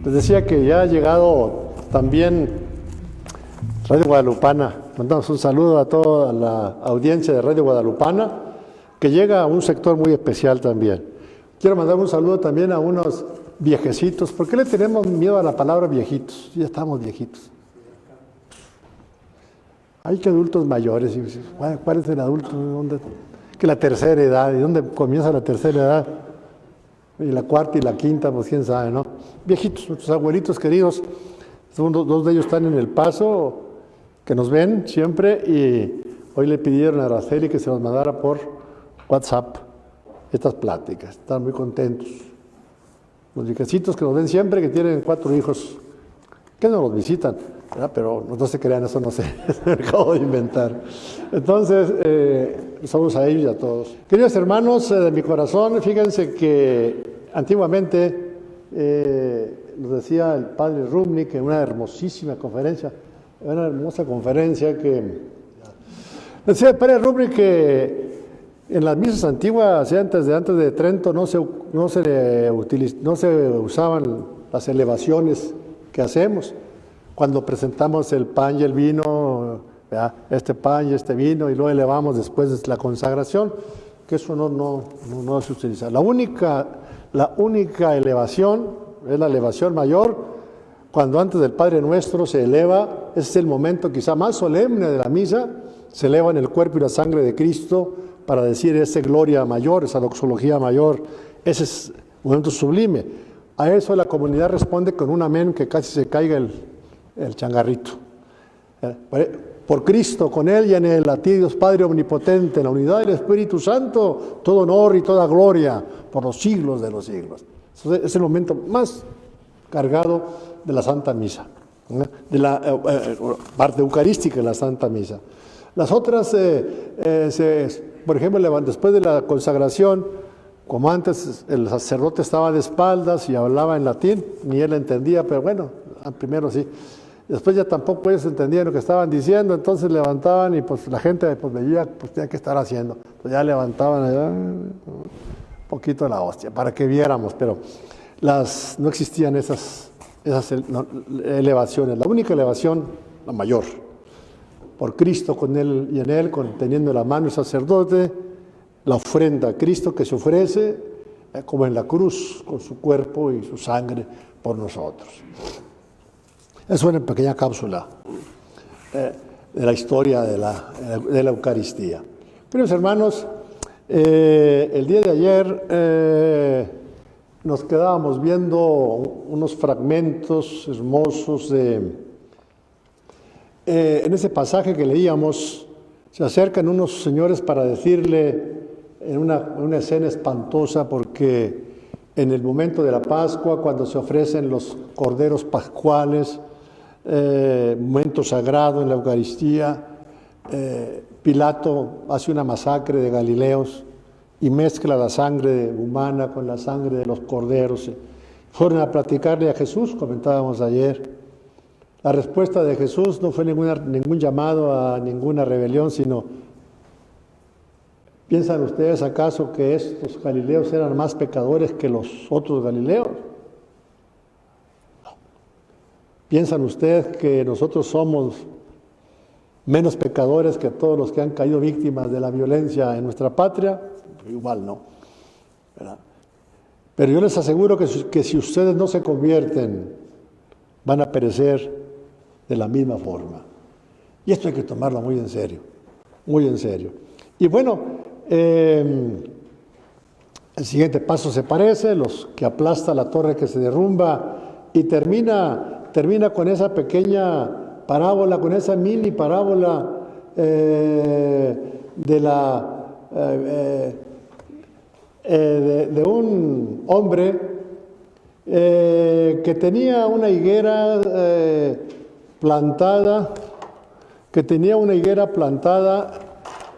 Les decía que ya ha llegado también Radio Guadalupana. Mandamos un saludo a toda la audiencia de Radio Guadalupana, que llega a un sector muy especial también. Quiero mandar un saludo también a unos viejecitos. ¿Por qué le tenemos miedo a la palabra viejitos? Ya estamos viejitos. Hay que adultos mayores. ¿Cuál es el adulto? ¿Dónde? Que la tercera edad. ¿Y dónde comienza la tercera edad? Y la cuarta y la quinta, pues quién sabe, ¿no? Viejitos, nuestros abuelitos queridos. Dos de ellos están en El Paso, que nos ven siempre, y hoy le pidieron a Araceli que se los mandara por WhatsApp estas pláticas. Están muy contentos. Los viejecitos que nos ven siempre, que tienen 4 hijos, que no los visitan, ¿verdad? Pero no se crean, eso no sé, me acabo de inventar. Entonces, saludos a ellos y a todos. Queridos hermanos de mi corazón, fíjense que antiguamente, nos decía el padre Rubnik en una hermosísima conferencia, que decía el padre Rubnik que en las misas antiguas, antes de Trento, no se usaban las elevaciones que hacemos cuando presentamos el pan y el vino, ¿verdad? Este pan y este vino, y lo elevamos después de la consagración, que eso no se utiliza. La única elevación es la elevación mayor, cuando antes del Padre Nuestro se eleva. Ese es el momento quizá más solemne de la misa, se elevan el cuerpo y la sangre de Cristo para decir esa gloria mayor, esa doxología mayor. Ese es un momento sublime. A eso la comunidad responde con un amén que casi se caiga el changarrito. Por Cristo, con Él y en Él, a ti Dios Padre omnipotente, en la unidad del Espíritu Santo, todo honor y toda gloria por los siglos de los siglos. Entonces, es el momento más cargado de la Santa Misa, de la parte eucarística de la Santa Misa. Las otras, por ejemplo, después de la consagración, como antes el sacerdote estaba de espaldas y hablaba en latín, ni él entendía, pero bueno, primero sí. Después ya tampoco ellos entendían lo que estaban diciendo, entonces levantaban y pues la gente pues veía, pues tenía que estar haciendo. Pues ya levantaban un poquito la hostia para que viéramos, pero no existían esas elevaciones. La única elevación, la mayor, por Cristo, con Él y en Él, teniendo en la mano el sacerdote, la ofrenda a Cristo que se ofrece, como en la cruz, con su cuerpo y su sangre por nosotros. Es una pequeña cápsula de la historia de la Eucaristía. Queridos hermanos, el día de ayer nos quedábamos viendo unos fragmentos hermosos en ese pasaje que leíamos. Se acercan unos señores para decirle, en una escena espantosa, porque en el momento de la Pascua, cuando se ofrecen los corderos pascuales, momento sagrado en la Eucaristía, Pilato hace una masacre de Galileos y mezcla la sangre humana con la sangre de los corderos. Fueron a platicarle a Jesús, comentábamos ayer. La respuesta de Jesús no fue ningún llamado a ninguna rebelión, sino: ¿piensan ustedes acaso que estos galileos eran más pecadores que los otros galileos? ¿Piensan ustedes que nosotros somos menos pecadores que todos los que han caído víctimas de la violencia en nuestra patria? Igual no, ¿verdad? Pero yo les aseguro que si ustedes no se convierten, van a perecer de la misma forma. Y esto hay que tomarlo muy en serio, muy en serio. Y bueno, el siguiente paso se parece, los que aplasta la torre que se derrumba, y termina con esa pequeña parábola, con esa mini parábola de un hombre que tenía una higuera plantada,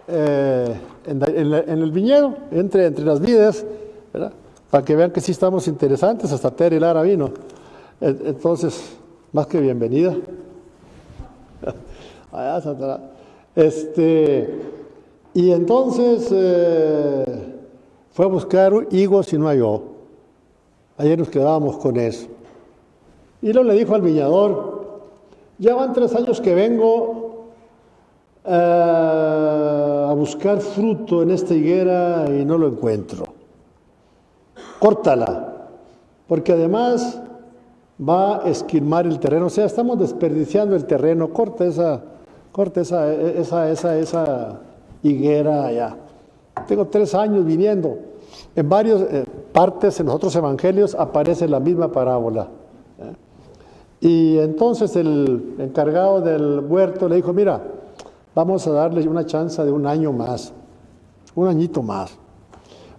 en el viñedo, entre las vides, ¿verdad? Para que vean que sí estamos interesantes. Hasta Tere y Lara vino. Entonces, más que bienvenida. Y entonces fue a buscar higos y no halló. Ayer nos quedábamos con eso. Y luego le dijo al viñador, ya van 3 años que vengo a buscar fruto en esta higuera y no lo encuentro. Córtala, porque además va a esquilmar el terreno. O sea, estamos desperdiciando el terreno. Corta esa higuera allá. Tengo 3 años viniendo. En varias partes, en los otros evangelios, aparece la misma parábola. Y entonces el encargado del huerto le dijo, mira, vamos a darle una chance de 1 año más, 1 añito más.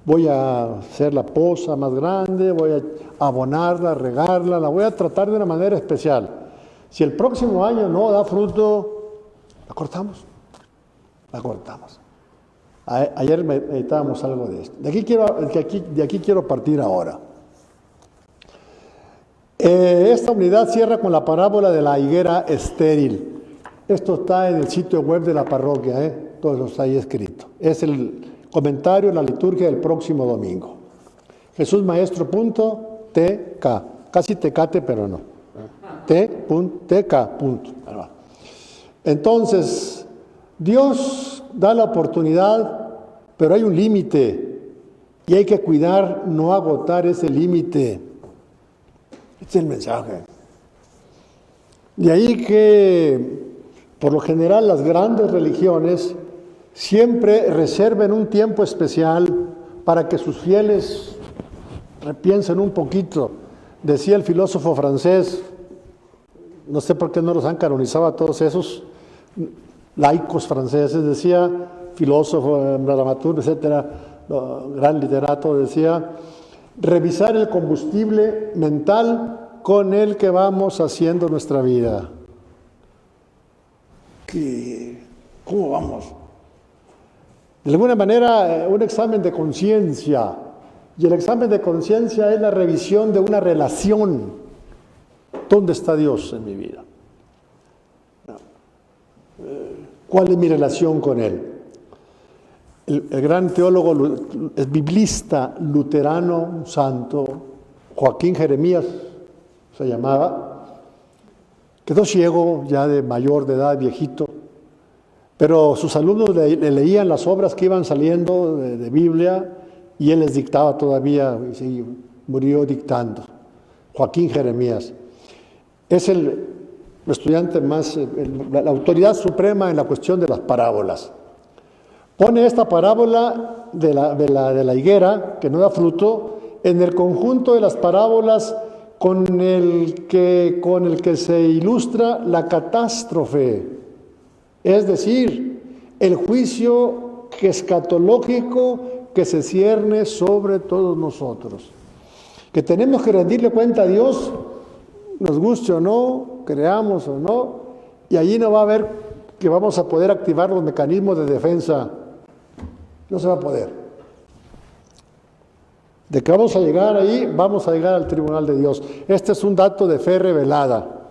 Voy a hacer la poza más grande, voy a abonarla, regarla, la voy a tratar de una manera especial. Si el próximo año no da fruto, la cortamos. La cortamos. Ayer meditábamos algo de esto. De aquí quiero partir ahora. Esta unidad cierra con la parábola de la higuera estéril. Esto está en el sitio web de la parroquia, todo eso está ahí escrito. Es el comentario en la liturgia del próximo domingo. JesusMaestro.tk, casi tecate, pero no. T.tk. Entonces, Dios da la oportunidad, pero hay un límite y hay que cuidar no agotar ese límite. Este es el mensaje. De ahí que, por lo general, las grandes religiones siempre reserven un tiempo especial para que sus fieles repiensen un poquito. Decía el filósofo francés, no sé por qué no los han canonizado a todos esos laicos franceses, decía, filósofo, dramaturgo, etcétera, gran literato, decía, revisar el combustible mental con el que vamos haciendo nuestra vida. ¿Cómo vamos? De alguna manera, un examen de conciencia. Y el examen de conciencia es la revisión de una relación. ¿Dónde está Dios en mi vida? ¿Cuál es mi relación con Él? El gran teólogo, es biblista luterano, un santo, Joaquín Jeremías se llamaba, quedó ciego ya de mayor de edad, viejito, pero sus alumnos le leían las obras que iban saliendo de Biblia y él les dictaba todavía, y murió dictando. Joaquín Jeremías es el estudiante más, la autoridad suprema en la cuestión de las parábolas. Pone esta parábola de la higuera, que no da fruto, en el conjunto de las parábolas con el que se ilustra la catástrofe, es decir, el juicio escatológico que se cierne sobre todos nosotros. Que tenemos que rendirle cuenta a Dios, nos guste o no, creamos o no, y allí no va a haber que vamos a poder activar los mecanismos de defensa. No se va a poder. De que vamos a llegar ahí, vamos a llegar al tribunal de Dios. Este es un dato de fe revelada.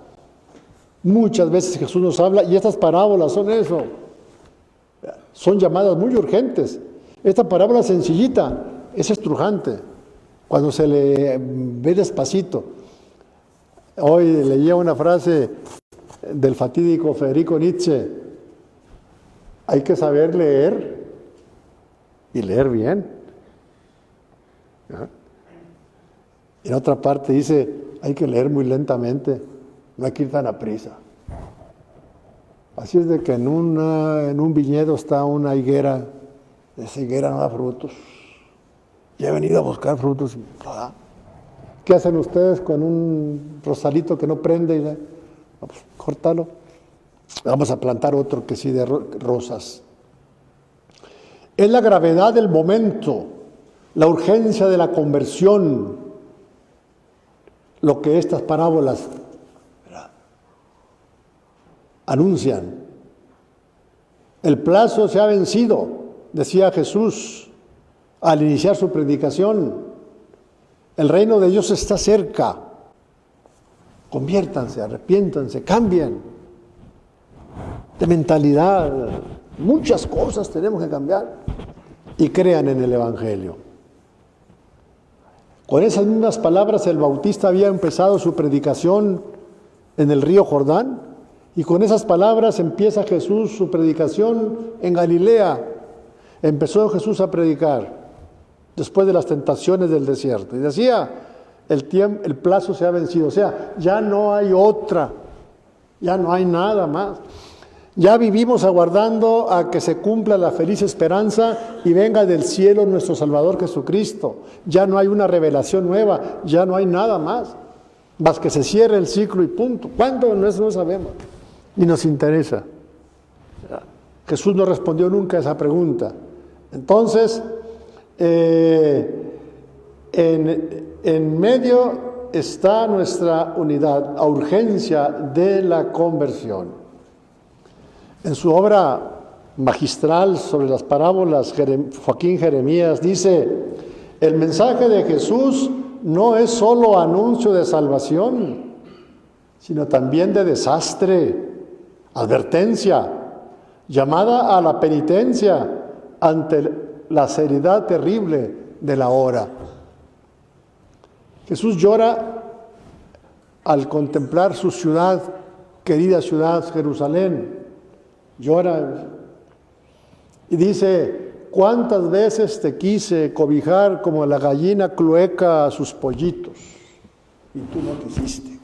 Muchas veces Jesús nos habla, y estas parábolas son eso. Son llamadas muy urgentes. Esta parábola sencillita es estrujante cuando se le ve despacito. Hoy leía una frase del fatídico Federico Nietzsche: hay que saber leer y leer bien. En otra parte dice, hay que leer muy lentamente, no hay que ir tan a prisa. Así es de que en un viñedo está una higuera, esa higuera no da frutos. Y he venido a buscar frutos y no da. ¿Qué hacen ustedes con un rosalito que no prende? No, pues, córtalo. Vamos a plantar otro que sí de rosas. Es la gravedad del momento, la urgencia de la conversión, lo que estas parábolas anuncian. El plazo se ha vencido, decía Jesús al iniciar su predicación. El reino de Dios está cerca. Conviértanse, arrepiéntanse, cambien de mentalidad. Muchas cosas tenemos que cambiar y crean en el Evangelio. Con esas mismas palabras el Bautista había empezado su predicación en el río Jordán, y con esas palabras empieza Jesús su predicación en Galilea. Empezó Jesús a predicar después de las tentaciones del desierto. Y decía, el plazo se ha vencido. O sea, ya no hay otra, ya no hay nada más. Ya vivimos aguardando a que se cumpla la feliz esperanza y venga del cielo nuestro Salvador Jesucristo. Ya no hay una revelación nueva, ya no hay nada más que se cierre el ciclo y punto. ¿Cuándo? Eso no sabemos, ni nos interesa. Jesús no respondió nunca a esa pregunta. Entonces, en medio está nuestra unidad, la urgencia de la conversión. En su obra magistral sobre las parábolas, Joaquín Jeremías dice, el mensaje de Jesús no es solo anuncio de salvación, sino también de desastre, advertencia, llamada a la penitencia ante la seriedad terrible de la hora. Jesús llora al contemplar su ciudad, querida ciudad Jerusalén. Llora y dice, ¿cuántas veces te quise cobijar como la gallina clueca a sus pollitos? Y tú no quisiste.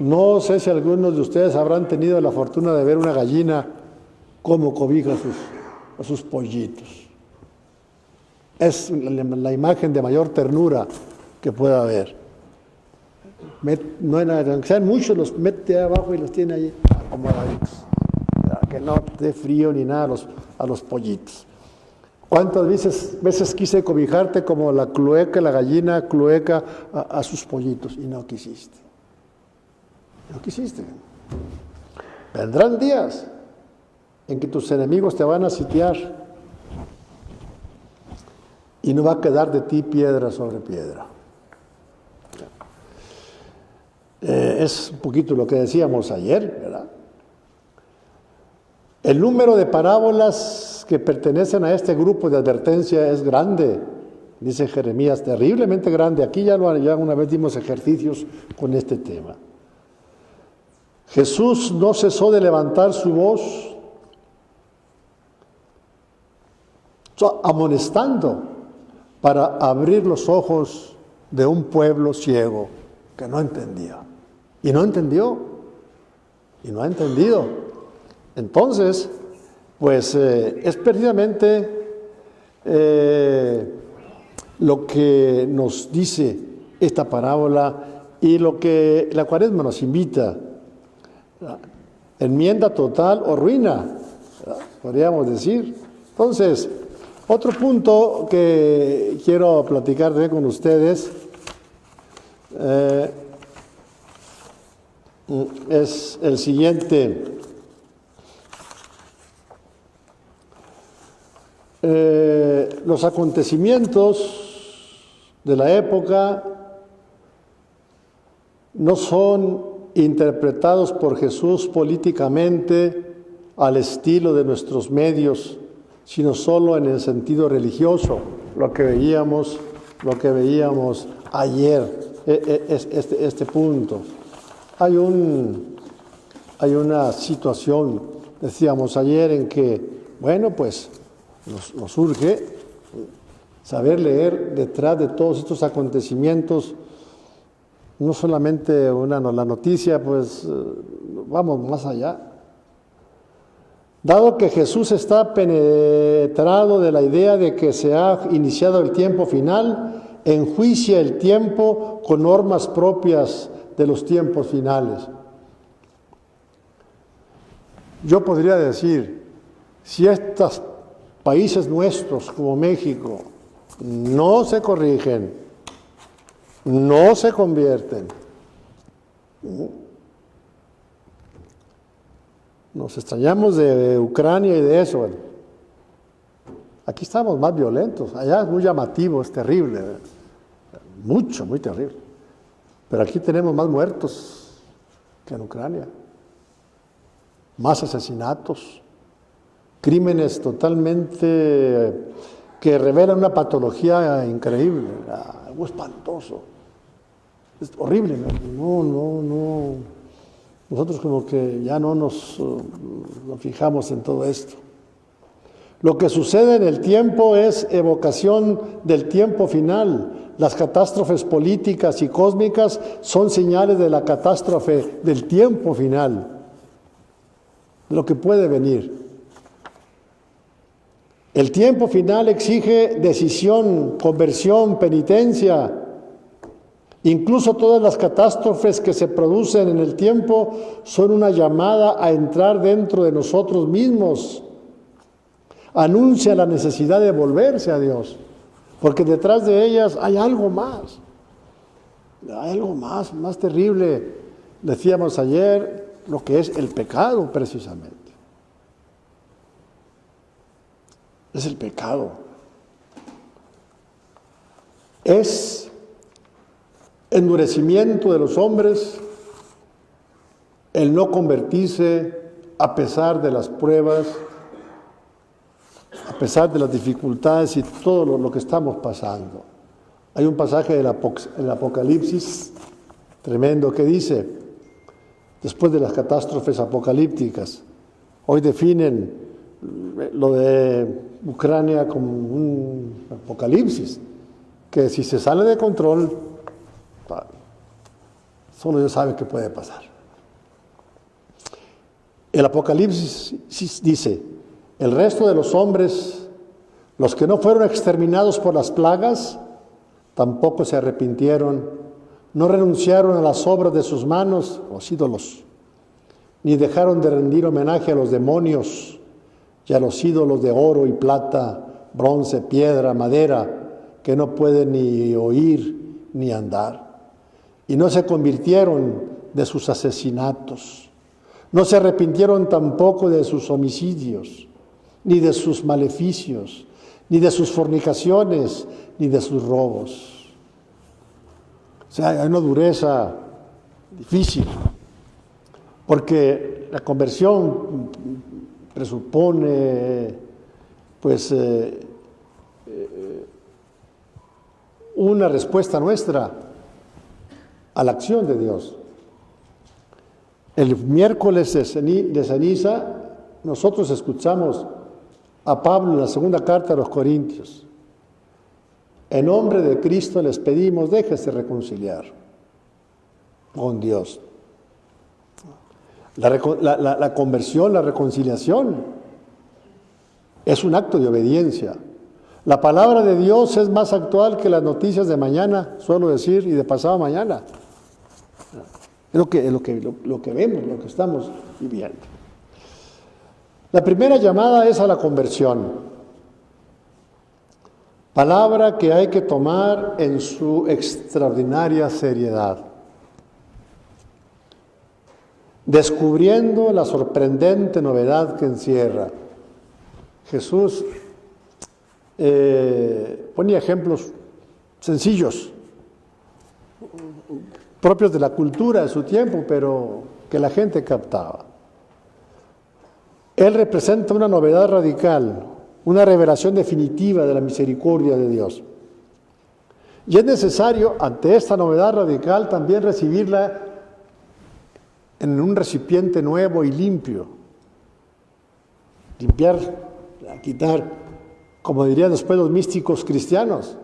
No sé si algunos de ustedes habrán tenido la fortuna de ver una gallina cómo cobija a sus pollitos. Es la imagen de mayor ternura que pueda haber. Aunque sean muchos, los mete abajo y los tiene ahí acomodaditos, que no dé frío ni nada a los pollitos. ¿Cuántas veces quise cobijarte como la gallina clueca a sus pollitos? Y no quisiste. No quisiste. Vendrán días en que tus enemigos te van a sitiar y no va a quedar de ti piedra sobre piedra. Es un poquito lo que decíamos ayer, ¿verdad? El número de parábolas que pertenecen a este grupo de advertencia es grande, dice Jeremías, terriblemente grande. Aquí ya una vez dimos ejercicios con este tema. Jesús no cesó de levantar su voz, amonestando para abrir los ojos de un pueblo ciego que no entendía. Y no entendió, y no ha entendido. Entonces, pues es precisamente lo que nos dice esta parábola y lo que la Cuaresma nos invita. Enmienda total o ruina, podríamos decir. Entonces, otro punto que quiero platicar con ustedes es el siguiente. Los acontecimientos de la época no son interpretados por Jesús políticamente al estilo de nuestros medios, sino solo en el sentido religioso, lo que veíamos ayer, este punto. Hay una situación, decíamos ayer, en que, bueno, pues nos urge saber leer detrás de todos estos acontecimientos, no solamente la noticia, pues vamos más allá. Dado que Jesús está penetrado de la idea de que se ha iniciado el tiempo final, enjuicia el tiempo con normas propias de los tiempos finales. Yo podría decir, si estos países nuestros como México no se corrigen, no se convierten, nos extrañamos de Ucrania y de eso. Bueno, aquí estamos más violentos, allá es muy llamativo, es terrible, mucho, muy terrible. Pero aquí tenemos más muertos que en Ucrania, más asesinatos, crímenes totalmente que revelan una patología increíble, algo espantoso. Es horrible, no. Nosotros como que ya no nos fijamos en todo esto. Lo que sucede en el tiempo es evocación del tiempo final. Las catástrofes políticas y cósmicas son señales de la catástrofe del tiempo final, lo que puede venir. El tiempo final exige decisión, conversión, penitencia. Incluso todas las catástrofes que se producen en el tiempo son una llamada a entrar dentro de nosotros mismos. Anuncia la necesidad de volverse a Dios, porque detrás de ellas hay algo más. Hay algo más terrible. Decíamos ayer lo que es el pecado precisamente. Es el pecado. Es endurecimiento de los hombres, el no convertirse a pesar de las pruebas, a pesar de las dificultades y todo lo que estamos pasando. Hay un pasaje del Apocalipsis tremendo que dice, después de las catástrofes apocalípticas, hoy definen lo de Ucrania como un apocalipsis, que si se sale de control, solo Dios sabe qué puede pasar. El Apocalipsis dice, el resto de los hombres, los que no fueron exterminados por las plagas, tampoco se arrepintieron, no renunciaron a las obras de sus manos, los ídolos, ni dejaron de rendir homenaje a los demonios y a los ídolos de oro y plata, bronce, piedra, madera, que no pueden ni oír ni andar. Y no se convirtieron de sus asesinatos, no se arrepintieron tampoco de sus homicidios, ni de sus maleficios, ni de sus fornicaciones, ni de sus robos. O sea, hay una dureza difícil, porque la conversión presupone, pues, una respuesta nuestra a la acción de Dios. El miércoles de ceniza, nosotros escuchamos a Pablo en la segunda carta a los Corintios. En nombre de Cristo les pedimos, déjese reconciliar con Dios. La conversión, la reconciliación, es un acto de obediencia. La palabra de Dios es más actual que las noticias de mañana, suelo decir, y de pasado mañana. Es lo que vemos, lo que estamos viviendo. La primera llamada es a la conversión. Palabra que hay que tomar en su extraordinaria seriedad. Descubriendo la sorprendente novedad que encierra. Jesús ponía ejemplos sencillos, propios de la cultura de su tiempo, pero que la gente captaba. Él representa una novedad radical, una revelación definitiva de la misericordia de Dios. Y es necesario, ante esta novedad radical, también recibirla en un recipiente nuevo y limpio. Limpiar, quitar, como dirían después los místicos cristianos.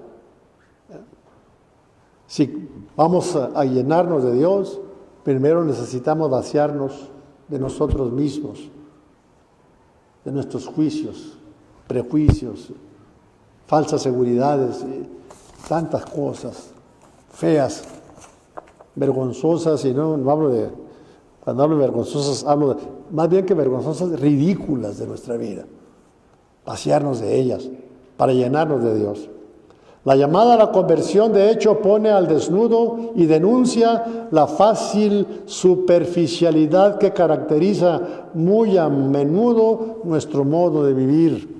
Si vamos a llenarnos de Dios, primero necesitamos vaciarnos de nosotros mismos, de nuestros juicios, prejuicios, falsas seguridades, tantas cosas feas, vergonzosas, y no hablo de, cuando hablo de vergonzosas, hablo de, más bien que vergonzosas, ridículas de nuestra vida. Vaciarnos de ellas para llenarnos de Dios. La llamada a la conversión, de hecho, pone al desnudo y denuncia la fácil superficialidad que caracteriza muy a menudo nuestro modo de vivir.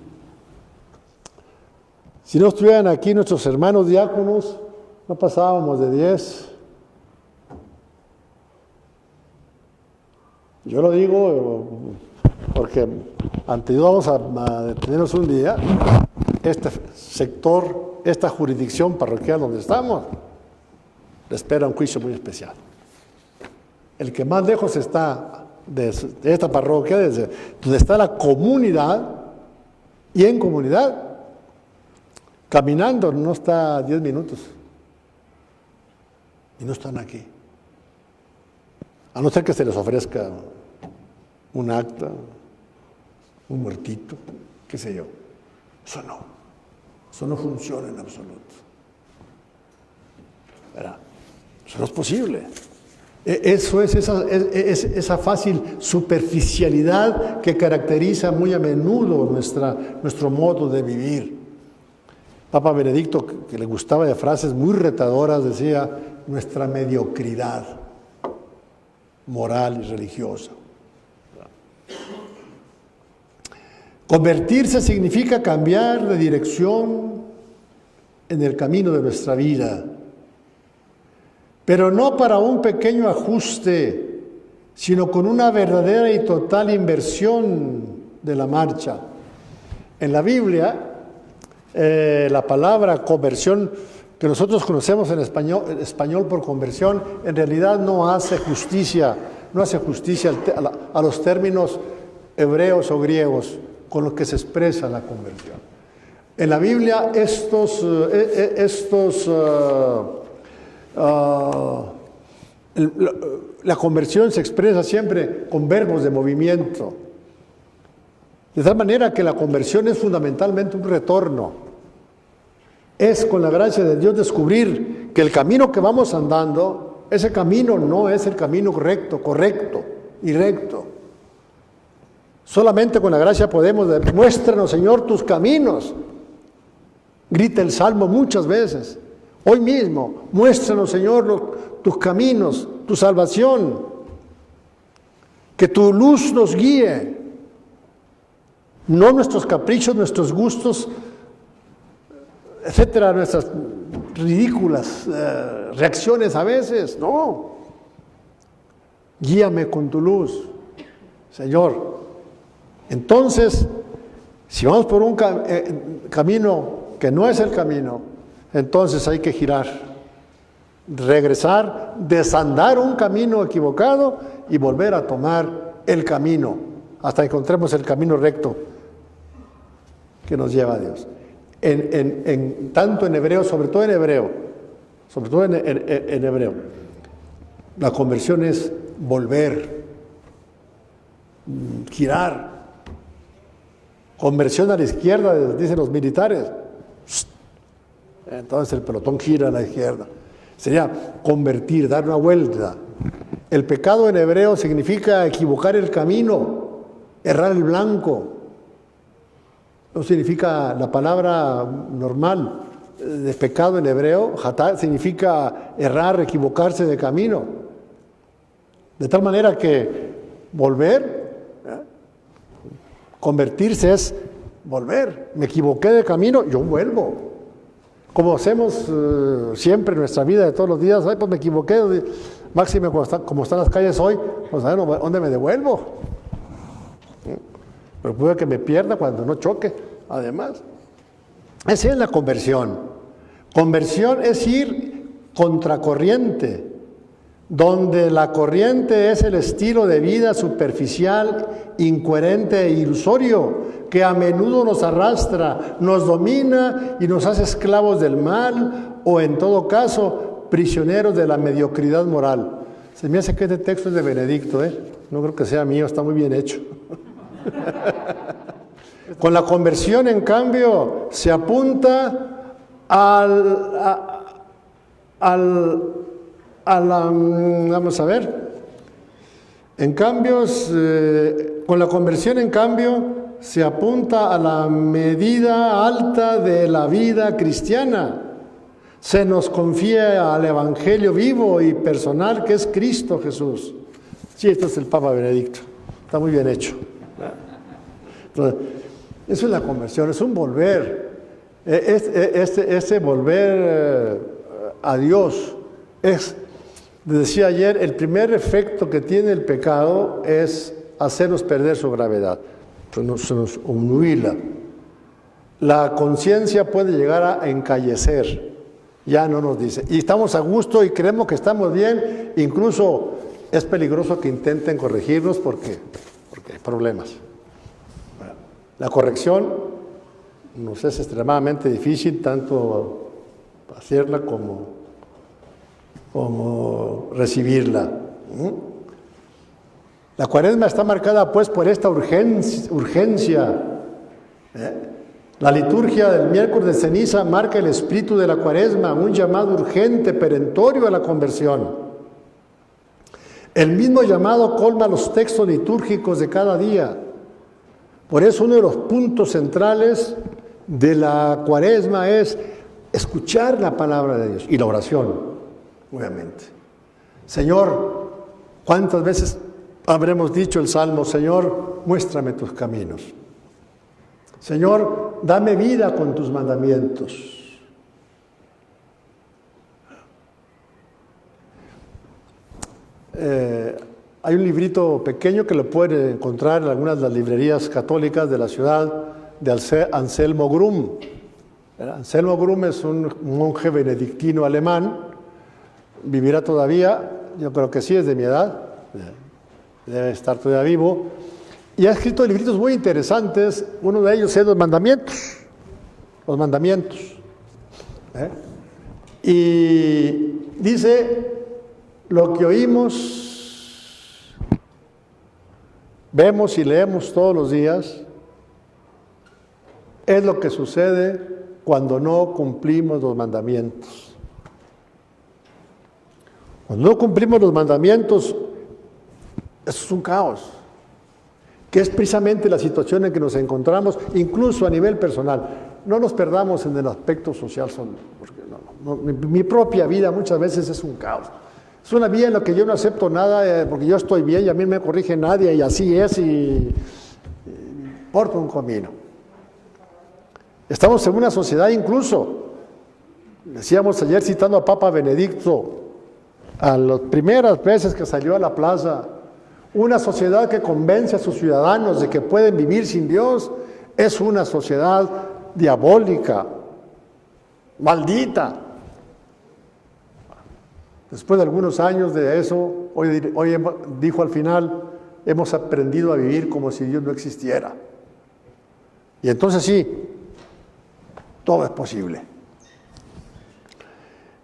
Si no estuvieran aquí nuestros hermanos diáconos, no pasábamos de 10. Yo lo digo porque ante Dios vamos a detenernos un día este sector, esta jurisdicción parroquial donde estamos, le espera un juicio muy especial. El que más lejos está de esta parroquia, desde donde está la comunidad, y en comunidad, caminando, no está 10 minutos. Y no están aquí. A no ser que se les ofrezca un acta, un muertito, qué sé yo. Eso no funciona en absoluto. ¿Verdad? Eso no es posible. Eso es esa fácil superficialidad que caracteriza muy a menudo nuestro modo de vivir. Papa Benedicto, que le gustaba de frases muy retadoras, decía: nuestra mediocridad moral y religiosa. Convertirse significa cambiar de dirección en el camino de nuestra vida, pero no para un pequeño ajuste, sino con una verdadera y total inversión de la marcha. En la Biblia, la palabra conversión, que nosotros conocemos en español por conversión, en realidad no hace justicia a los términos hebreos o griegos con los que se expresa la conversión. En la Biblia la conversión se expresa siempre con verbos de movimiento, de tal manera que la conversión es fundamentalmente un retorno. Es, con la gracia de Dios, descubrir que el camino que vamos andando, ese camino no es el camino correcto y recto. Solamente con la gracia podemos decir: muéstranos, Señor, tus caminos. Grita el Salmo muchas veces. Hoy mismo, muéstranos, Señor, tus caminos, tu salvación. Que tu luz nos guíe. No nuestros caprichos, nuestros gustos, etcétera, nuestras ridículas reacciones a veces. No. Guíame con tu luz, Señor. Entonces, si vamos por un camino que no es el camino, entonces hay que girar, regresar, desandar un camino equivocado y volver a tomar el camino hasta que encontremos el camino recto que nos lleva a Dios. Tanto en hebreo, sobre todo en hebreo, la conversión es volver, girar. Conversión a la izquierda, dicen los militares. Entonces el pelotón gira a la izquierda. Sería convertir, dar una vuelta. El pecado en hebreo significa equivocar el camino, errar el blanco. No significa la palabra normal de pecado en hebreo, hatá, significa errar, equivocarse de camino. De tal manera que volver, convertirse es volver. Me equivoqué de camino, yo vuelvo. Como hacemos siempre en nuestra vida de todos los días: ay, pues me equivoqué, máxime como están las calles hoy, pues a ver dónde me devuelvo. Pero puede que me pierda cuando no choque, además. Esa es la conversión. Conversión es ir contracorriente, donde la corriente es el estilo de vida superficial, incoherente e ilusorio, que a menudo nos arrastra, nos domina y nos hace esclavos del mal, o en todo caso, prisioneros de la mediocridad moral. Se me hace que este texto es de Benedicto, no creo que sea mío, está muy bien hecho. Con la conversión, en cambio, se apunta vamos a ver. En cambio, con la conversión, en cambio, se apunta a la medida alta de la vida cristiana. Se nos confía al Evangelio vivo y personal que es Cristo Jesús. Sí, esto es el Papa Benedicto. Está muy bien hecho. Entonces, eso es la conversión, es un volver. Este volver a Dios es, decía ayer, el primer efecto que tiene el pecado es hacernos perder su gravedad. Se nos obnubila. la conciencia puede llegar a encallecer, ya no nos dice. Y estamos a gusto y creemos que estamos bien, incluso es peligroso que intenten corregirnos porque hay problemas. La corrección nos es extremadamente difícil, tanto hacerla como recibirla. La Cuaresma está marcada pues por esta urgencia. La liturgia del miércoles de ceniza marca el espíritu de la Cuaresma, un llamado urgente, perentorio a la conversión. El mismo llamado colma los textos litúrgicos de cada día. Por eso uno de los puntos centrales de la Cuaresma es escuchar la palabra de Dios y la oración, obviamente. Señor, ¿cuántas veces habremos dicho el Salmo? Señor, muéstrame tus caminos. Señor, dame vida con tus mandamientos. Hay un librito pequeño que lo pueden encontrar en algunas de las librerías católicas de la ciudad, de Anselmo Grum. Anselmo Grum es un monje benedictino alemán, vivirá todavía, yo creo que sí, es de mi edad, debe estar todavía vivo, y ha escrito libritos muy interesantes. Uno de ellos es los mandamientos. Y dice: lo que oímos, vemos y leemos todos los días es lo que sucede cuando no cumplimos los mandamientos. Cuando no cumplimos los mandamientos, eso es un caos, que es precisamente la situación en que nos encontramos, incluso a nivel personal. No nos perdamos en el aspecto social, porque mi propia vida muchas veces es un caos. Es una vida en la que yo no acepto nada porque yo estoy bien y a mí no me corrige nadie y así es y porto un comino. Estamos en una sociedad, incluso, decíamos ayer citando a Papa Benedicto, a las primeras veces que salió a la plaza, una sociedad que convence a sus ciudadanos de que pueden vivir sin Dios es una sociedad diabólica, maldita. Después de algunos años de eso, hoy dijo al final, hemos aprendido a vivir como si Dios no existiera. Y entonces sí, todo es posible.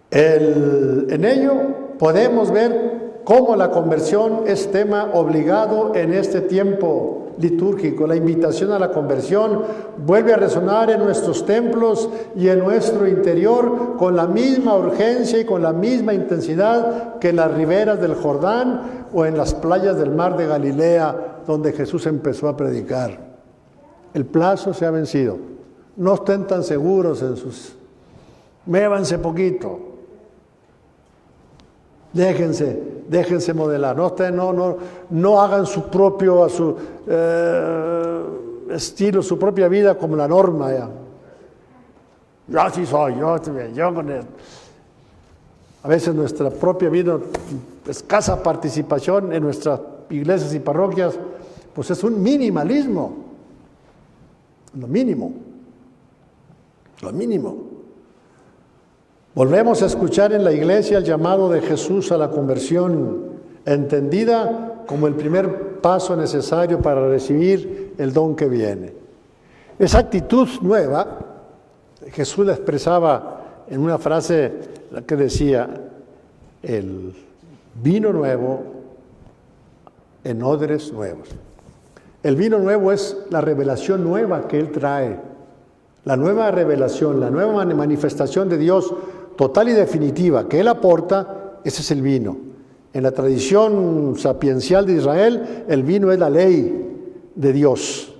En ello podemos ver cómo la conversión es tema obligado en este tiempo litúrgico. La invitación a la conversión vuelve a resonar en nuestros templos y en nuestro interior con la misma urgencia y con la misma intensidad que en las riberas del Jordán o en las playas del mar de Galilea, donde Jesús empezó a predicar. El plazo se ha vencido. No estén tan seguros en sus... Mévanse poquito. Déjense modelar. No hagan su propio estilo, su propia vida como la norma. Ya. Yo así soy, yo con él. A veces nuestra propia vida, escasa participación en nuestras iglesias y parroquias, pues es un minimalismo. Lo mínimo. Volvemos a escuchar en la iglesia el llamado de Jesús a la conversión, entendida como el primer paso necesario para recibir el don que viene. Esa actitud nueva, Jesús la expresaba en una frase que decía: el vino nuevo en odres nuevos. El vino nuevo es la revelación nueva que Él trae, la nueva revelación, la nueva manifestación de Dios total y definitiva que Él aporta. Ese es el vino. En la tradición sapiencial de Israel, el vino es la ley de Dios,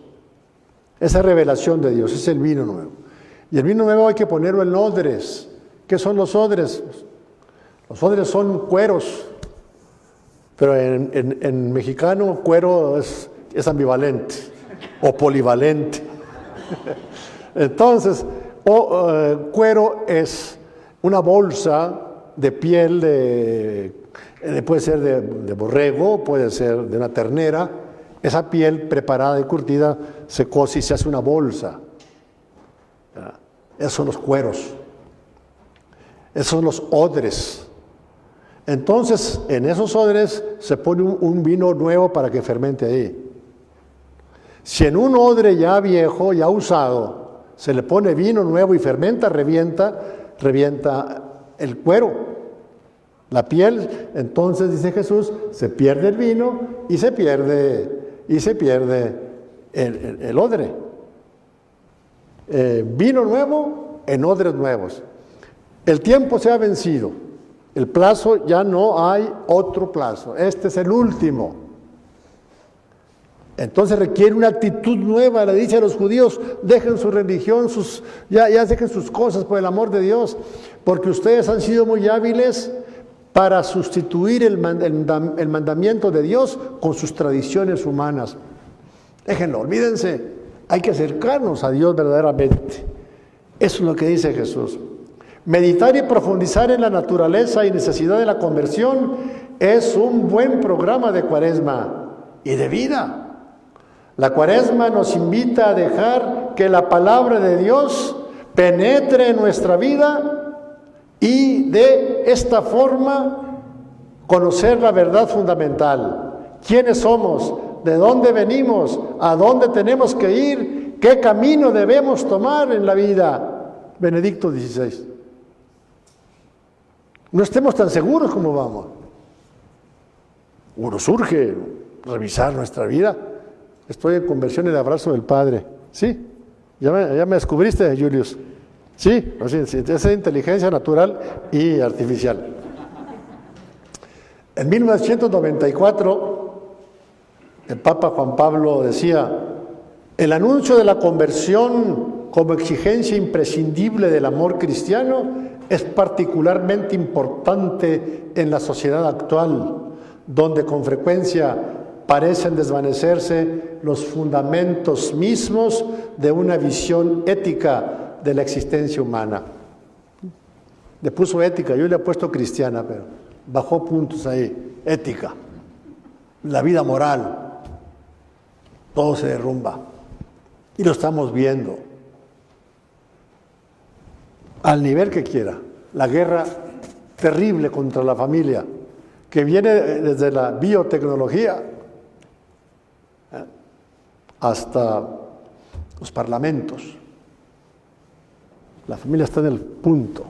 esa revelación de Dios, es el vino nuevo. Y el vino nuevo hay que ponerlo en odres. ¿Qué son los odres? Los odres son cueros, pero en mexicano cuero es ambivalente o polivalente. Entonces, cuero es una bolsa de piel puede ser de borrego, puede ser de una ternera. Esa piel preparada y curtida se cose y se hace una bolsa. Esos son los cueros. Esos son los odres. Entonces, en esos odres se pone un vino nuevo para que fermente ahí. Si en un odre ya viejo, ya usado, se le pone vino nuevo y fermenta, revienta el cuero, la piel. Entonces, dice Jesús, se pierde el vino y se pierde el odre. Vino nuevo en odres nuevos. El tiempo se ha vencido. El plazo, ya no hay otro plazo. Este es el último. Entonces requiere una actitud nueva. Le dice a los judíos, dejen su religión, ya dejen sus cosas por el amor de Dios, porque ustedes han sido muy hábiles para sustituir el mandamiento de Dios con sus tradiciones humanas. Déjenlo, olvídense. Hay que acercarnos a Dios verdaderamente. Eso es lo que dice Jesús. Meditar y profundizar en la naturaleza y necesidad de la conversión es un buen programa de Cuaresma y de vida. La Cuaresma nos invita a dejar que la palabra de Dios penetre en nuestra vida y de esta forma conocer la verdad fundamental. ¿Quiénes somos? ¿De dónde venimos? ¿A dónde tenemos que ir? ¿Qué camino debemos tomar en la vida? Benedicto XVI. No estemos tan seguros como vamos. Uno surge revisar nuestra vida. Estoy en conversión en el abrazo del Padre. ¿Sí? ¿Ya me descubriste, Julius? Sí, esa inteligencia natural y artificial. En 1994, el Papa Juan Pablo decía, el anuncio de la conversión como exigencia imprescindible del amor cristiano es particularmente importante en la sociedad actual, donde con frecuencia parecen desvanecerse los fundamentos mismos de una visión ética de la existencia humana. Le puso ética, yo le he puesto cristiana, pero bajó puntos ahí. Ética, la vida moral, todo se derrumba. Y lo estamos viendo. Al nivel que quiera. La guerra terrible contra la familia, que viene desde la biotecnología hasta los parlamentos. La familia está en el punto.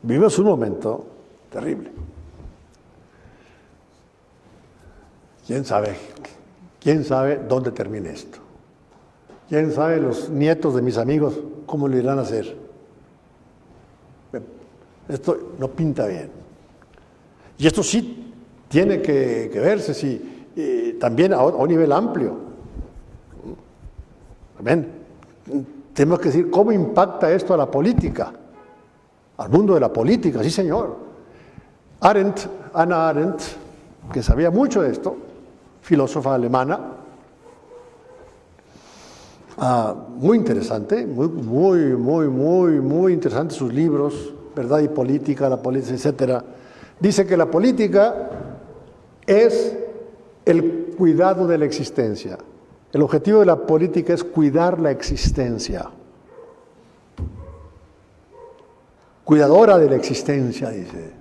Vivimos un momento terrible. ¿Quién sabe dónde termine esto? ¿Quién sabe los nietos de mis amigos cómo lo irán a hacer? Esto no pinta bien. Y esto sí tiene que verse también a un nivel amplio. Amén. Tenemos que decir cómo impacta esto a la política, al mundo de la política, sí señor. Hannah Arendt, que sabía mucho de esto, filósofa alemana, muy interesante, muy interesante sus libros, Verdad y Política, la política, etcétera. Dice que la política es el cuidado de la existencia. El objetivo de la política es cuidar la existencia. Cuidadora de la existencia, dice.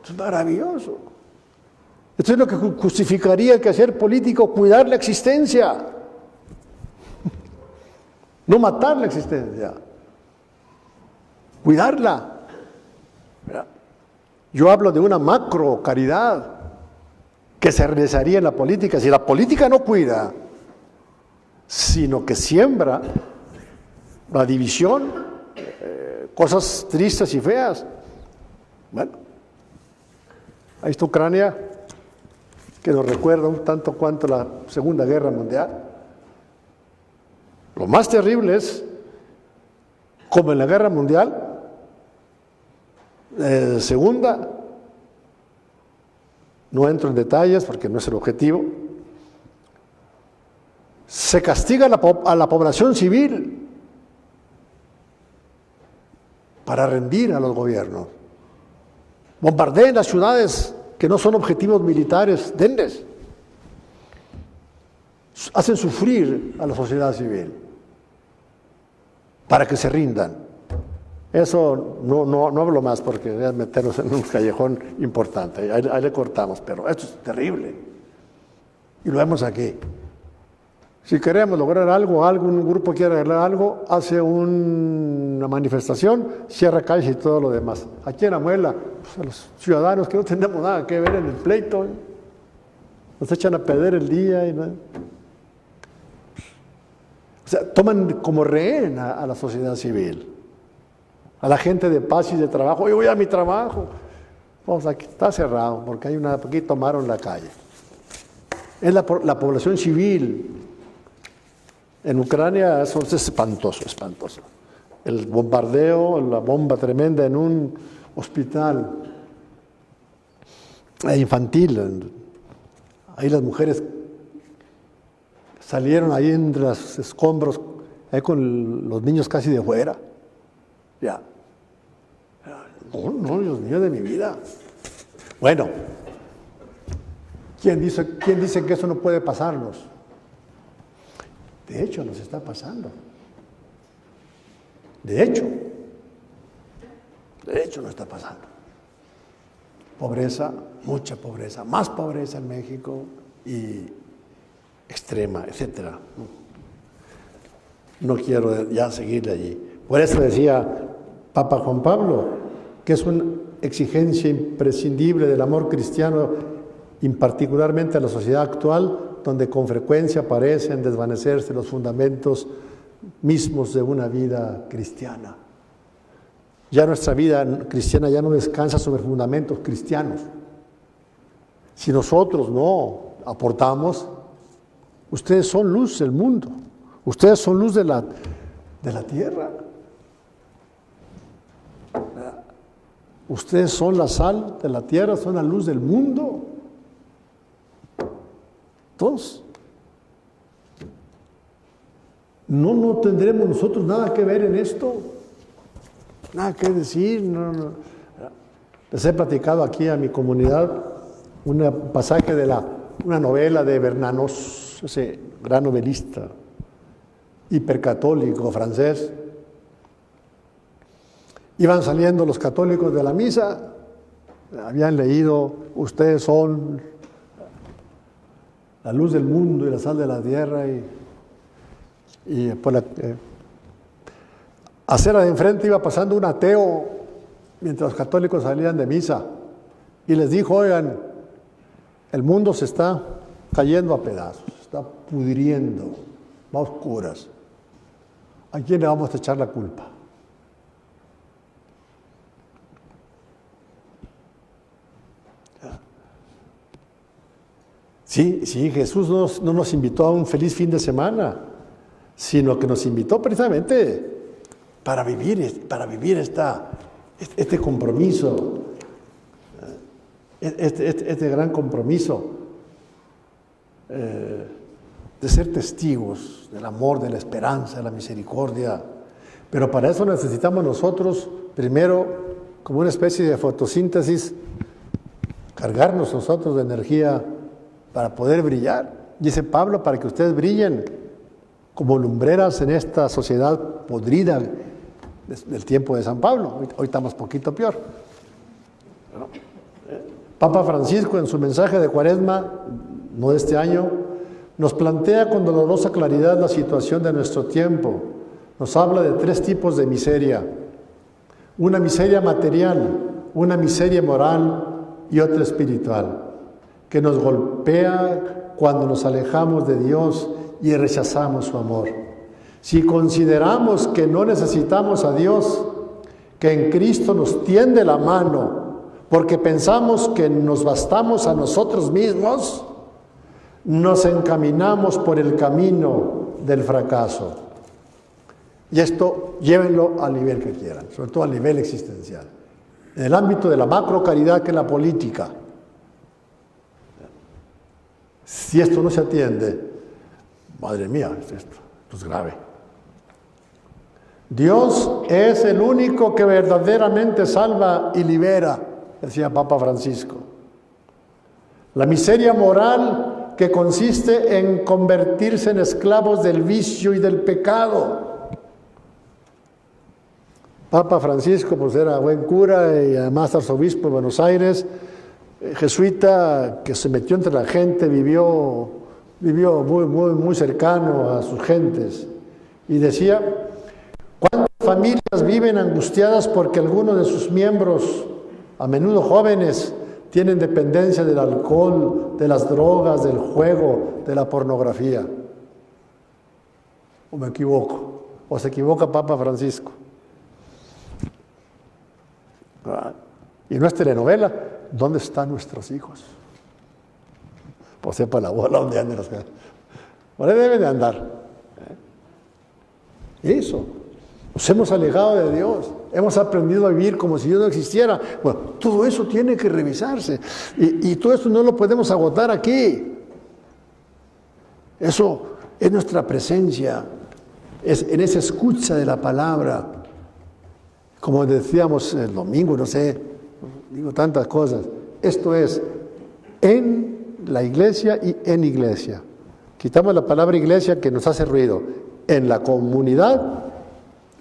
Esto es maravilloso. Esto es lo que justificaría que hacer político, cuidar la existencia. No matar la existencia. Cuidarla. ¿Verdad? Yo hablo de una macro caridad que se realizaría en la política. Si la política no cuida, sino que siembra la división, cosas tristes y feas. Bueno, ahí está Ucrania, que nos recuerda un tanto cuanto la Segunda Guerra Mundial. Lo más terrible es, como en la Guerra Mundial, Segunda, no entro en detalles porque no es el objetivo, se castiga a la población civil para rendir a los gobiernos. Bombardeen las ciudades que no son objetivos militares, denles. Hacen sufrir a la sociedad civil. para que se rindan. Eso no hablo más porque voy a meternos en un callejón importante. Ahí le cortamos, pero esto es terrible. Y lo vemos aquí. Si queremos lograr algo, un grupo quiere lograr algo, hace una manifestación, cierra calles y todo lo demás. Aquí en Amuela, pues a los ciudadanos que no tenemos nada que ver en el pleito, nos echan a perder el día. O sea, toman como rehén a la sociedad civil, a la gente de paz y de trabajo. Yo voy a mi trabajo. Vamos, aquí está cerrado porque aquí tomaron la calle. Es la población civil. En Ucrania eso es espantoso, espantoso. El bombardeo, la bomba tremenda en un hospital infantil. Ahí las mujeres salieron ahí entre los escombros, ahí con los niños casi de fuera. Ya. No, Dios mío de mi vida. Bueno, ¿quién dice que eso no puede pasarnos? De hecho, nos está pasando. De hecho, nos está pasando. Pobreza, mucha pobreza, más pobreza en México y extrema, etcétera. No quiero ya seguir de allí. Por eso decía Papa Juan Pablo, que es una exigencia imprescindible del amor cristiano, y particularmente a la sociedad actual, donde con frecuencia parecen desvanecerse los fundamentos mismos de una vida cristiana. Ya nuestra vida cristiana ya no descansa sobre fundamentos cristianos. Si nosotros no aportamos, ustedes son luz del mundo, ustedes son luz de la tierra. Ustedes son la sal de la tierra, son la luz del mundo. Todos. No tendremos nosotros nada que ver en esto, nada que decir. No. Les he platicado aquí a mi comunidad un pasaje de una novela de Bernanos, ese gran novelista hipercatólico francés. Iban saliendo los católicos de la misa, habían leído, ustedes son la luz del mundo y la sal de la tierra, y por la acera de enfrente iba pasando un ateo mientras los católicos salían de misa y les dijo: oigan, el mundo se está cayendo a pedazos, se está pudriendo, va a oscuras. ¿A quién le vamos a echar la culpa? Sí, Jesús no nos invitó a un feliz fin de semana, sino que nos invitó precisamente para vivir este compromiso, este gran compromiso de ser testigos del amor, de la esperanza, de la misericordia. Pero para eso necesitamos nosotros, primero, como una especie de fotosíntesis, cargarnos nosotros de energía para poder brillar. Dice Pablo, para que ustedes brillen como lumbreras en esta sociedad podrida del tiempo de San Pablo. Hoy estamos poquito peor. Papa Francisco, en su mensaje de Cuaresma, no de este año, nos plantea con dolorosa claridad la situación de nuestro tiempo. Nos habla de 3 tipos de miseria: una miseria material, una miseria moral y otra espiritual, que nos golpea cuando nos alejamos de Dios y rechazamos su amor. Si consideramos que no necesitamos a Dios, que en Cristo nos tiende la mano, porque pensamos que nos bastamos a nosotros mismos, nos encaminamos por el camino del fracaso. Y esto llévenlo al nivel que quieran, sobre todo al nivel existencial. En el ámbito de la macro caridad, que es la política, si esto no se atiende, madre mía, esto es grave. Dios es el único que verdaderamente salva y libera, decía Papa Francisco. La miseria moral, que consiste en convertirse en esclavos del vicio y del pecado, Papa Francisco pues era buen cura y además arzobispo de Buenos Aires, jesuita que se metió entre la gente, vivió muy cercano a sus gentes. Y decía, ¿cuántas familias viven angustiadas porque algunos de sus miembros, a menudo jóvenes, tienen dependencia del alcohol, de las drogas, del juego, de la pornografía? ¿O me equivoco? ¿O se equivoca Papa Francisco? Y no es telenovela. ¿Dónde están nuestros hijos? Pues sepa la bola donde andan los caras. ¿Por ahí deben de andar? Eso. Nos hemos alejado de Dios. Hemos aprendido a vivir como si Dios no existiera. Bueno, todo eso tiene que revisarse. Y todo esto no lo podemos agotar aquí. Eso es nuestra presencia. Es en esa escucha de la palabra. Como decíamos el domingo, no sé, digo tantas cosas. Esto es en la iglesia y en iglesia. Quitamos la palabra iglesia que nos hace ruido. En la comunidad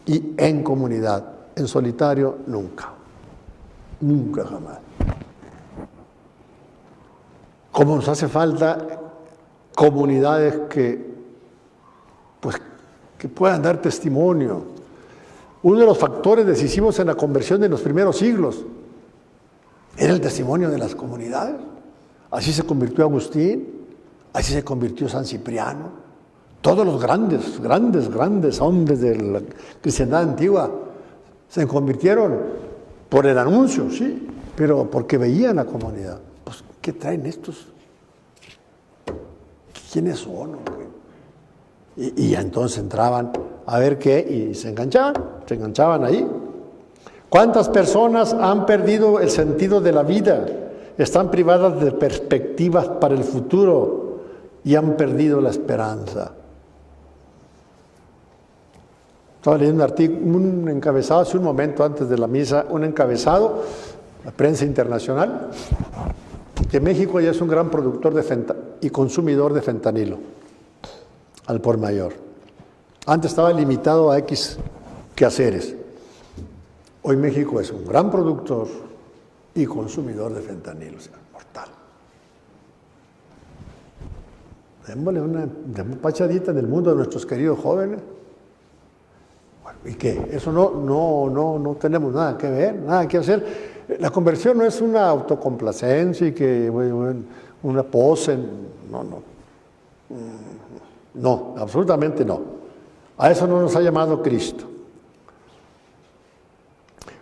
y en comunidad. En solitario, nunca. Nunca, jamás. Como nos hace falta comunidades que puedan dar testimonio. Uno de los factores decisivos en la conversión de los primeros siglos era el testimonio de las comunidades. Así se convirtió Agustín, así se convirtió San Cipriano. Todos los grandes hombres de la cristiandad antigua se convirtieron por el anuncio, sí, pero porque veían la comunidad. Pues, ¿qué traen estos? ¿Quiénes son? Y entonces entraban a ver qué y se enganchaban ahí. ¿Cuántas personas han perdido el sentido de la vida? Están privadas de perspectivas para el futuro y han perdido la esperanza. Estaba leyendo un encabezado hace un momento antes de la misa, un encabezado, la prensa internacional, que México ya es un gran productor y consumidor de fentanilo, al por mayor. Antes estaba limitado a X quehaceres. Hoy México es un gran productor y consumidor de fentanilo, o sea, mortal. Démosle una pachadita en el mundo de nuestros queridos jóvenes. Bueno, ¿y qué? Eso no tenemos nada que ver, nada que hacer. La conversión no es una autocomplacencia y que una pose, no, absolutamente no. A eso no nos ha llamado Cristo.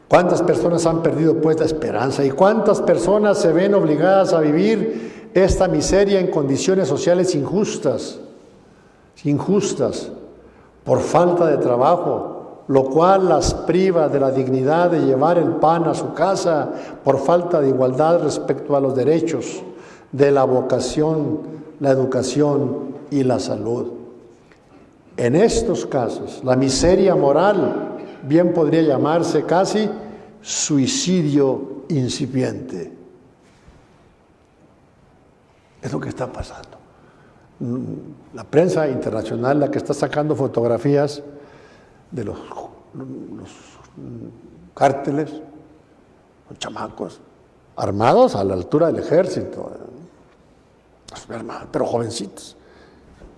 ¿Cuántas personas han perdido pues la esperanza? ¿Y cuántas personas se ven obligadas a vivir esta miseria en condiciones sociales injustas, por falta de trabajo, lo cual las priva de la dignidad de llevar el pan a su casa, por falta de igualdad respecto a los derechos, de la vocación, la educación y la salud? En estos casos, la miseria moral bien podría llamarse casi suicidio incipiente. Es lo que está pasando. La prensa internacional, la que está sacando fotografías de los cárteles, los chamacos, armados a la altura del ejército, pero jovencitos.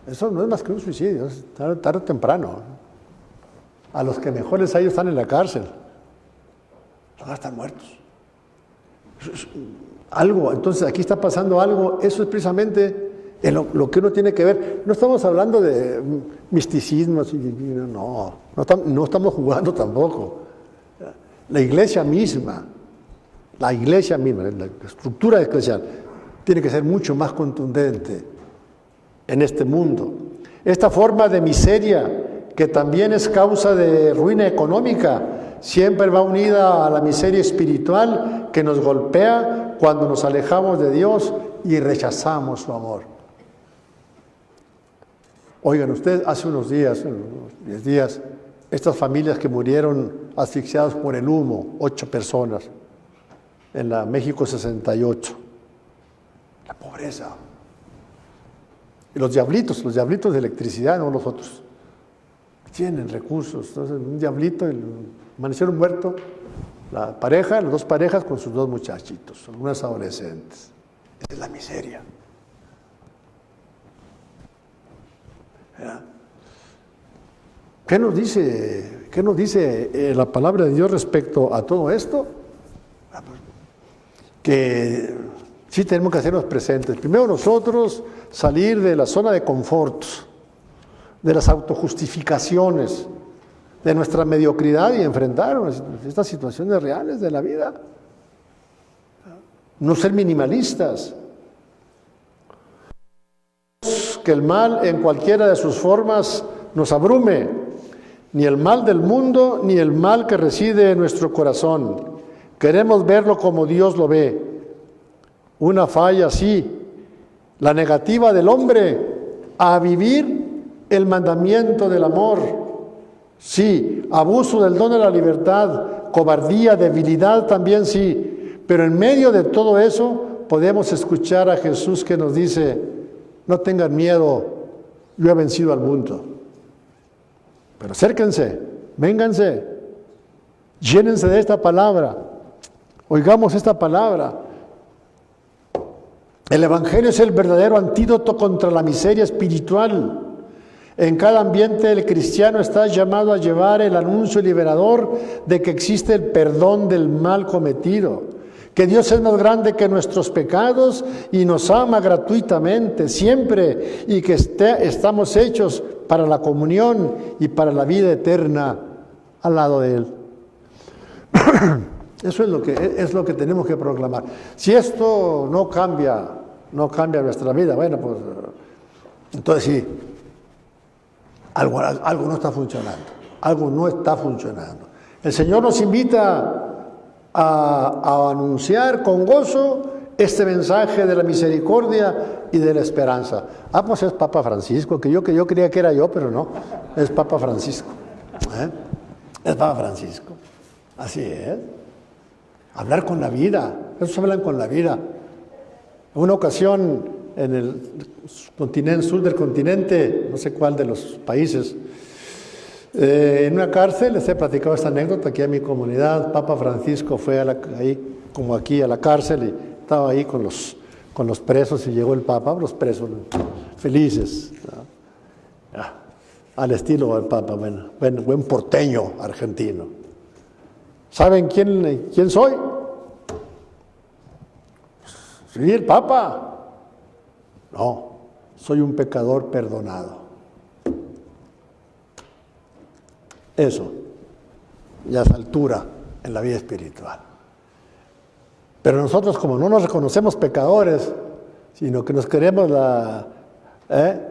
Eso no es más que un suicidio, es tarde o temprano. A los que mejor les ha ido están en la cárcel. Ahora están muertos. Algo, entonces aquí está pasando algo, eso es precisamente lo que uno tiene que ver. No estamos hablando de misticismo, no estamos jugando tampoco. La iglesia misma, la estructura eclesial, tiene que ser mucho más contundente en este mundo. Esta forma de miseria, que también es causa de ruina económica, siempre va unida a la miseria espiritual que nos golpea cuando nos alejamos de Dios y rechazamos su amor. Oigan, ustedes hace unos 10 días, estas familias que murieron asfixiadas por el humo, 8 personas, en la México 68. La pobreza. Y los diablitos de electricidad, no los otros. Tienen recursos. Entonces, un diablito Amanecieron muertos la pareja, las dos parejas con sus dos muchachitos, algunas adolescentes. Esa es la miseria. ¿Verdad? ¿Qué nos dice la palabra de Dios respecto a todo esto? Que sí tenemos que hacernos presentes. Primero nosotros salir de la zona de confort, de las autojustificaciones, de nuestra mediocridad y enfrentar estas situaciones reales de la vida. No ser minimalistas. Que el mal en cualquiera de sus formas nos abrume, ni el mal del mundo, ni el mal que reside en nuestro corazón. Queremos verlo como Dios lo ve. Una falla sí, la negativa del hombre a vivir el mandamiento del amor. Sí, abuso del don de la libertad, cobardía, debilidad también sí. Pero en medio de todo eso podemos escuchar a Jesús que nos dice: no tengan miedo, yo he vencido al mundo. Pero acérquense, vénganse, llénense de esta palabra, oigamos esta palabra. El Evangelio es el verdadero antídoto contra la miseria espiritual. En cada ambiente el cristiano está llamado a llevar el anuncio liberador de que existe el perdón del mal cometido, que Dios es más grande que nuestros pecados y nos ama gratuitamente, siempre, y que estamos hechos para la comunión y para la vida eterna al lado de Él. Eso es lo que tenemos que proclamar. Si esto no cambia nuestra vida, bueno, pues entonces sí, algo no está funcionando, algo no está funcionando. El Señor nos invita a anunciar con gozo este mensaje de la misericordia y de la esperanza. Pues es Papa Francisco, que yo creía que era yo, pero no, es Papa Francisco. Es Papa Francisco. Así es. Hablar con la vida, esos hablan con la vida. En una ocasión, en el continente, sur del continente, no sé cuál de los países, en una cárcel, les he platicado esta anécdota aquí en mi comunidad. Papa Francisco fue ahí, como aquí, a la cárcel y estaba ahí con los presos y llegó el Papa, los presos felices, ¿no? Al estilo del Papa, buen porteño argentino. ¿Saben quién soy? Sí, el Papa. No, soy un pecador perdonado. Eso, ya es altura en la vida espiritual. Pero nosotros, como no nos reconocemos pecadores, sino que nos queremos la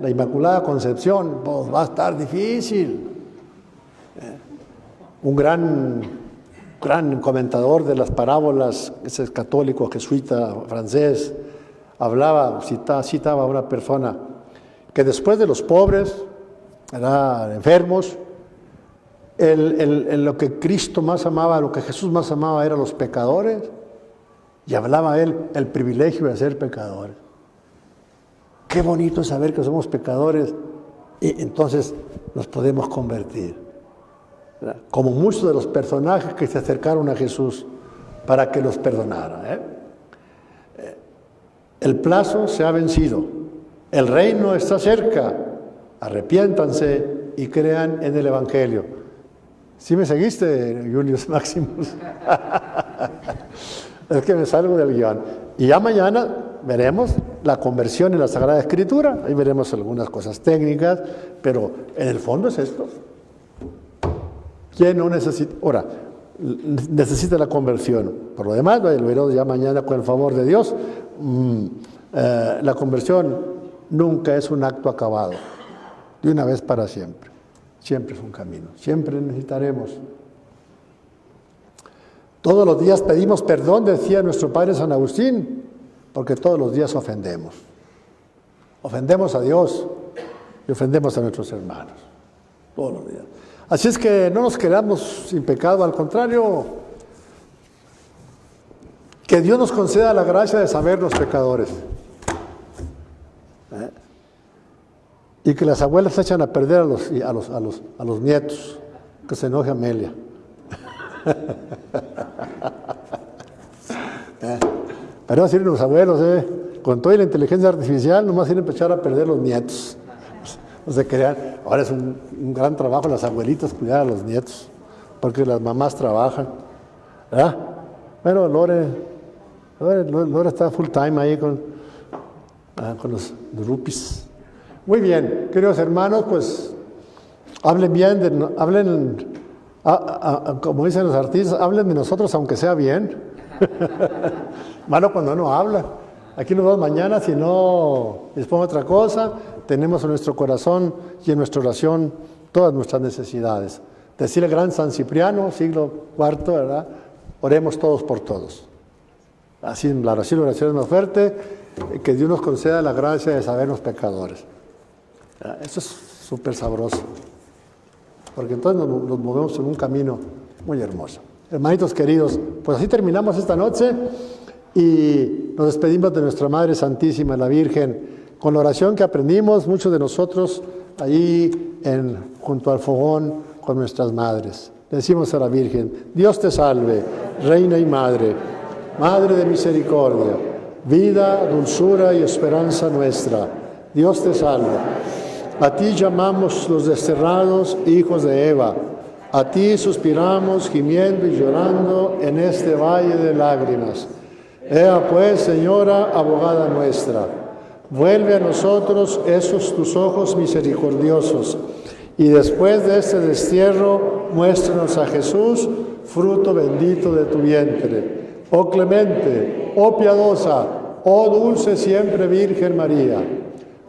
Inmaculada Concepción, pues va a estar difícil. Un gran comentador de las parábolas, ese es católico, jesuita, francés, citaba a una persona que después de los pobres, enfermos, lo que Cristo más amaba, lo que Jesús más amaba eran los pecadores, y hablaba él el privilegio de ser pecadores. Qué bonito es saber que somos pecadores y entonces nos podemos convertir. Como muchos de los personajes que se acercaron a Jesús para que los perdonara. El plazo se ha vencido, el reino está cerca, arrepiéntanse y crean en el Evangelio. ¿Sí me seguiste, Julius Maximus? Es que me salgo del guión. Y ya mañana veremos la conversión en la Sagrada Escritura, ahí veremos algunas cosas técnicas, pero en el fondo es esto. ¿Quién no necesita? Ahora, necesita la conversión. Por lo demás, lo veremos ya mañana con el favor de Dios. La conversión nunca es un acto acabado, de una vez para siempre. Siempre es un camino, siempre necesitaremos. Todos los días pedimos perdón, decía nuestro padre San Agustín, porque todos los días ofendemos. Ofendemos a Dios y ofendemos a nuestros hermanos, todos los días. Así es que no nos quedamos sin pecado, al contrario, que Dios nos conceda la gracia de saber los pecadores. Y que las abuelas se echan a perder a los nietos, que se enoje Amelia. Pero así los abuelos, con toda la inteligencia artificial, nomás sirven para echar a perder los nietos. No se crean. Ahora es un gran trabajo las abuelitas cuidar a los nietos, porque las mamás trabajan. ¿Verdad? Bueno, Lore está full time ahí con los rupis. Muy bien, queridos hermanos, pues hablen bien, como dicen los artistas, hablen de nosotros aunque sea bien. Malo cuando no habla. Aquí nos vemos mañana, si no dispongo otra cosa, tenemos en nuestro corazón y en nuestra oración todas nuestras necesidades. Decir el gran San Cipriano, siglo IV, ¿verdad? Oremos todos por todos. Así la oración es más fuerte, que Dios nos conceda la gracia de sabernos pecadores. Eso es súper sabroso, porque entonces nos movemos en un camino muy hermoso. Hermanitos queridos, pues así terminamos esta noche y nos despedimos de nuestra Madre Santísima, la Virgen, con la oración que aprendimos muchos de nosotros allí junto al fogón con nuestras madres. Le decimos a la Virgen: Dios te salve, Reina y Madre, Madre de misericordia, vida, dulzura y esperanza nuestra. Dios te salve. A ti llamamos los desterrados hijos de Eva. A ti suspiramos, gimiendo y llorando en este valle de lágrimas. Ea pues, Señora, abogada nuestra, vuelve a nosotros esos tus ojos misericordiosos, y después de este destierro, muéstranos a Jesús, fruto bendito de tu vientre. Oh clemente, oh piadosa, oh dulce siempre Virgen María,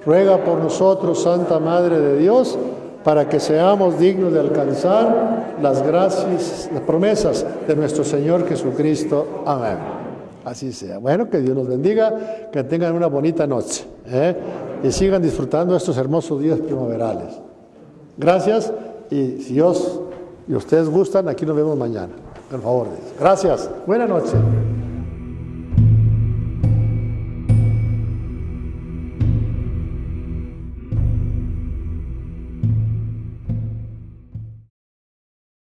ruega por nosotros, Santa Madre de Dios, para que seamos dignos de alcanzar las gracias, las promesas de nuestro Señor Jesucristo. Amén. Así sea. Bueno, que Dios los bendiga, que tengan una bonita noche, y sigan disfrutando estos hermosos días primaverales. Gracias, y si Dios y ustedes gustan, aquí nos vemos mañana. Por favor, Dios. Gracias. Buenas noches.